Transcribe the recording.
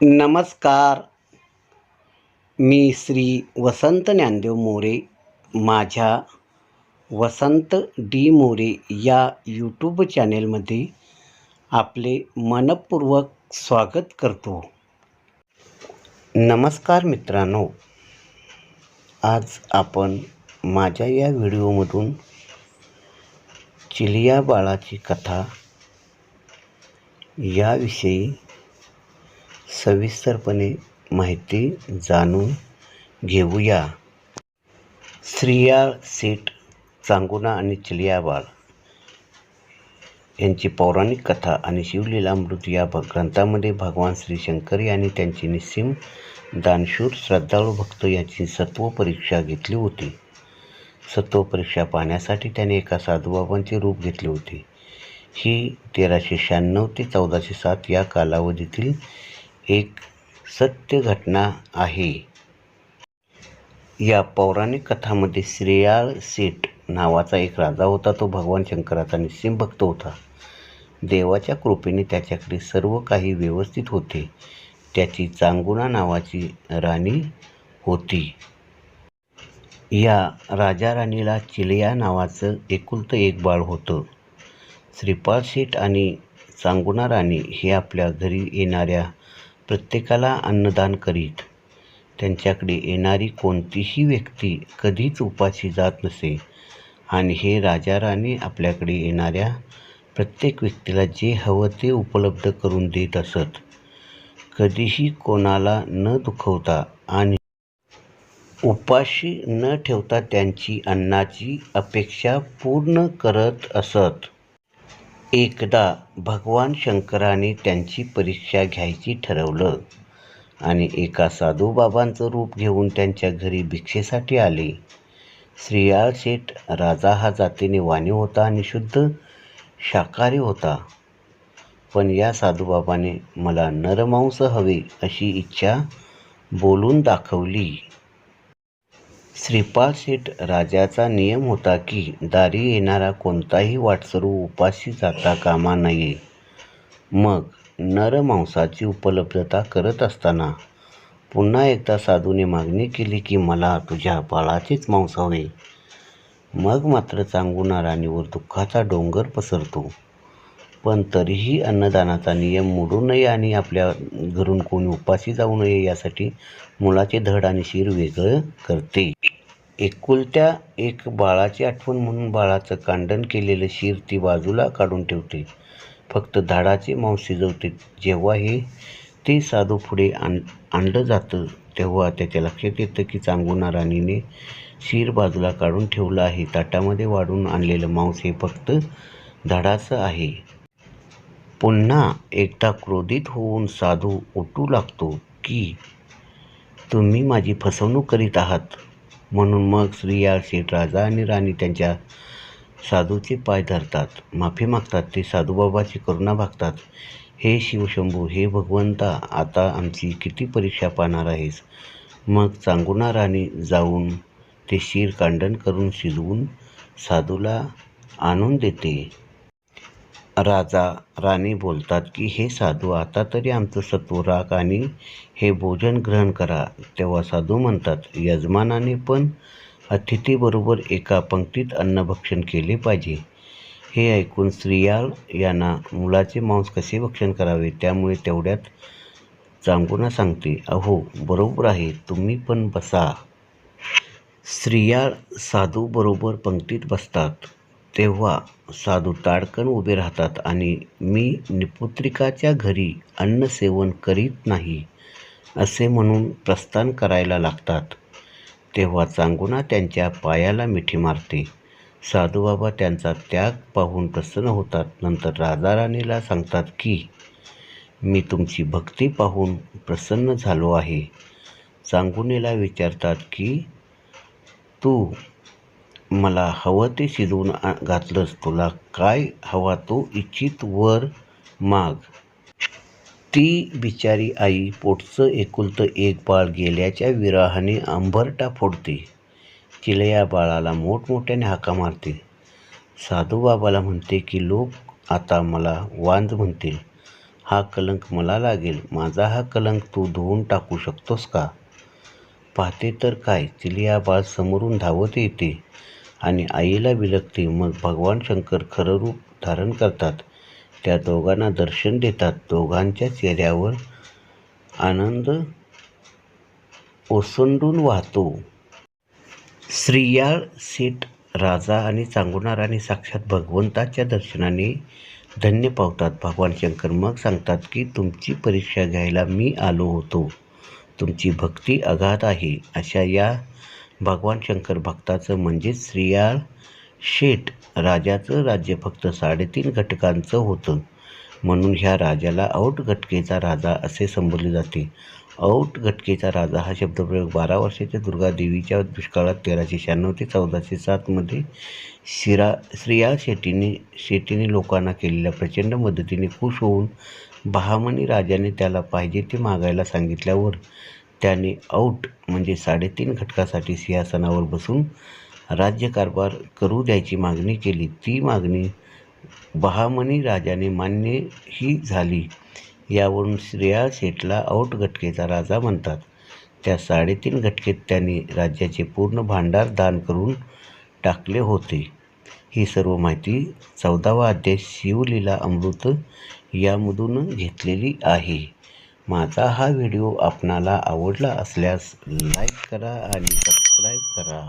नमस्कार. मी श्री वसंत ज्ञानदेव मोरे. माझ्या वसंत डी मोरे या यूट्यूब चॅनेलमध्ये आपले मनपूर्वक स्वागत करतो. नमस्कार मित्रांनो, आज आपण माझ्या या व्हिडिओमधून चिलिया बाळाची कथा याविषयी सविस्तरपणे माहिती जाणून घेऊया. श्रीयाळ सेठ, चांगुणा आणि चिलिया बाळ यांची पौराणिक कथा आणि शिवलीलामृत या ग्रंथामध्ये भगवान श्री शंकर यांनी त्यांची निस्सीम दानशूर श्रद्धाळू भक्त याची सत्वपरीक्षा घेतली होती. सत्वपरीक्षा पाहण्यासाठी त्याने एका साधूबाबांचे रूप घेतले होते. ही 1396 ते 1407 या कालावधीतील एक सत्य घटना आहे. या पौराणिक कथामध्ये श्रीयाळ सेठ नावाचा एक राजा होता. तो भगवान शंकराचा निस्सीम भक्त होता. देवाच्या कृपेने त्याच्याकडे सर्व काही व्यवस्थित होते. त्याची चांगुणा नावाची राणी होती. या राजा राणीला चिलिया नावाचं एकुलतं एक बाळ होतं. श्रीपाळ सेठ आणि चांगुणा राणी हे आपल्या घरी येणाऱ्या प्रत्येकाला अन्नदान करीत. त्यांच्याकडे येणारी कोणतीही व्यक्ती कधीच उपाशी जात नसे आणि हे राजा राणी आपल्याकडे येणाऱ्या प्रत्येक व्यक्तीला जे हवं ते उपलब्ध करून देत असत. कधीही कोणाला न दुखवता आणि उपाशी न ठेवता त्यांची अन्नाची अपेक्षा पूर्ण करत असत. एकदा भगवान शंकराने त्यांची परीक्षा घ्यायची ठरवलं आणि एका साधूबाबांचं रूप घेऊन त्यांच्या घरी भिक्षेसाठी आले. श्रीयाळ सेठ राजा हा जातीने वाणी होता आणि शुद्ध शाकाहारी होता. पण या साधूबाबाने मला नरमांस हवे अशी इच्छा बोलून दाखवली. श्रीपाळ सेठ राजाचा नियम होता की दारी येणारा कोणताही वाटसरू उपाशी जाता कामा नये. मग नरमांसाची उपलब्धता करत असताना पुन्हा एकदा साधूने मागणी केली की मला तुझ्या बाळाचेच मांस हवे. मग मात्र चांगुणा राणीवर दुःखाचा डोंगर पसरतो. पण तरीही अन्नदानाचा नियम मोडू नये आणि आपल्या घरून कोणी उपाशी जाऊ नये यासाठी मुलाचे धड आणि शिर वेगळं करते. एकुलत्या एक बाळाची आठवण म्हणून बाळाचं कांडण केलेलं शिर ती बाजूला काढून ठेवते. फक्त धाडाचे मांस शिजवते. जेव्हा ते साधू पुढे आणलं जातं तेव्हा त्याच्या लक्षात येतं की चांगुणा राणीने शिर बाजूला काढून ठेवलं आहे. ताटामध्ये वाढून आणलेलं मांस हे फक्त धाडाचं आहे. पुन्हा एकदा क्रोधित होऊन साधू उठू लागतो की तुम्ही माझी फसवणूक करीत आहात. म्हणून मग श्रीयाळ सेठ राजा आणि राणी त्यांच्या साधूचे पाय धरतात, माफी मागतात. ते साधूबाबाची करुणा भागतात. हे शिवशंभू, हे भगवंता, आता आमची किती परीक्षा पाहणार आहेस. मग चांगुणा राणी जाऊन ते शिर कांडण करून शिजवून साधूला आणून देते. राजा राणी बोलतात की हे साधू, आता तरी आमचं सत्व राख आणि हे भोजन ग्रहण करा. तेव्हा साधू म्हणतात, यजमानाने पण अतिथीबरोबर एका पंक्तीत अन्नभक्षण केले पाहिजे. हे ऐकून श्रीयाळ यांना मुलाचे मांस कसे भक्षण करावे. त्यामुळे तेवढ्यात चांगुणा सांगते, अहो बरोबर आहे, तुम्ही पण बसा. श्रीयाळ साधू बरोबर पंक्तीत बसतात. तेव्हा साधू ताडकन उभे राहतात आणि मी निपुत्रिकाच्या घरी अन्न सेवन करीत नाही असे म्हणून प्रस्थान करायला लागतात. तेव्हा चांगुणा त्यांच्या पायाला मिठी मारते. साधूबाबा त्यांचा त्याग पाहून प्रसन्न होतात. नंतर राजा राणीला सांगतात की मी तुमची भक्ती पाहून प्रसन्न झालो आहे. चांगुणेला विचारतात की तू मला हवं ते शिजवून घातलंस, तुला काय हवा तो इच्छित वर माग. ती बिचारी आई पोटचं एकुलतं एक बाळ गेल्याच्या विरहाने अंबरटा फोडते. चिलिया बाळाला मोठमोठ्याने हाका मारते. साधूबाबाला म्हणते की लोक आता मला वांज म्हणतील. हा कलंक मला लागेल. माझा हा कलंक तू धुवून टाकू शकतोस का? पाहते तर काय, चिलिया बाळ समोरून धावत येते आणि आईला बिलगते. मग भगवान शंकर खरं रूप धारण करतात. त्या दोघांना दर्शन देतात. दोघांच्या चेहऱ्यावर आनंद ओसंडून वाहतो. श्रीयाळ शेठ राजा आणि चांगुणा राणी साक्षात भगवंताच्या दर्शनाने धन्य पावतात. भगवान शंकर मग सांगतात की तुमची परीक्षा घ्यायला मी आलो होतो. तुमची भक्ती अगाध आहे. अशा या भगवान शंकर भक्ताचं म्हणजेच श्रीयाळ शेठ राजाचं राज्य फक्त 3.5 घटकांचं होतं. म्हणून ह्या राजाला औट घटकेचा राजा असे संबोधले जाते. औट घटकेचा राजा हा शब्दप्रयोग 12 वर्षाच्या दुर्गादेवीच्या दुष्काळात 1396 ते 1407 मध्ये श्रीयाळ शेठीने लोकांना केलेल्या प्रचंड मदतीने खुश होऊन बहामनी राजाने त्याला पाहिजे ते मागायला सांगितल्यावर त्याने औट म्हणजे 3.5 घटकासाठी सिंहासनावर बसून राज्यकारभार करू द्यायची मागणी केली. ती मागणी बहामनी राजाने मान्यही झाली. यावरून श्रीयाळ शेठला औट घटकेचा राजा म्हणतात. त्या 3.5 घटकेत त्यांनी राज्याचे पूर्ण भांडार दान करून टाकले होते. ही सर्व माहिती 14वा अध्याय शिवलीला अमृत यामधून घेतलेली आहे. माझा हा व्हिडिओ आपणाला आवडला असल्यास लाईक करा आणि सबस्क्राईब करा.